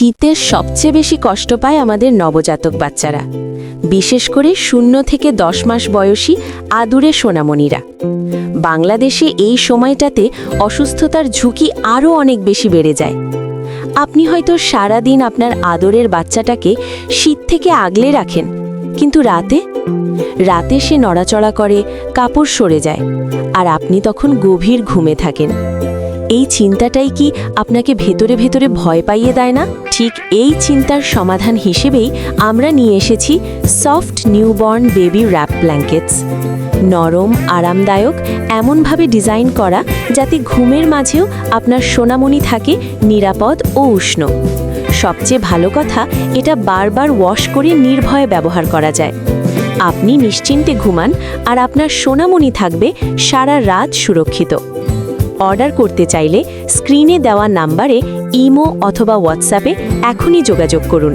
শীতে সবচেয়ে বেশি কষ্ট পায় আমাদের নবজাতক বাচ্চারা, বিশেষ করে 0 থেকে 10 মাস বয়সী আদুরে সোনামণিরা। বাংলাদেশে এই সময়টাতে অসুস্থতার ঝুঁকি আরও অনেক বেশি বেড়ে যায়। আপনি হয়তো সারা দিন আপনার আদরের বাচ্চাটাকে শীত থেকে আগলে রাখেন, কিন্তু রাতে সে নড়াচড়া করে, কাপড় সরে যায়, আর আপনি তখন গভীর ঘুমে থাকেন। এই চিন্তাটাই কি আপনাকে ভেতরে ভেতরে ভয় পাইয়ে দেয় না? ঠিক এই চিন্তার সমাধান হিসেবেই আমরা নিয়ে এসেছি soft newborn baby wrap blankets. নরম, আরামদায়ক, এমনভাবে ডিজাইন করা যাতে ঘুমের মাঝেও আপনার সোনামণি থাকে নিরাপদ ও উষ্ণ। সবচেয়ে ভালো কথা, এটা বারবার ওয়াশ করে নির্ভয়ে ব্যবহার করা যায়। আপনি নিশ্চিন্তে ঘুমান, আর আপনার সোনামণি থাকবে সারা রাত সুরক্ষিত। অর্ডার করতে চাইলে স্ক্রিনে দেওয়া নাম্বারে ইমো অথবা হোয়াটসঅ্যাপে এখনই যোগাযোগ করুন।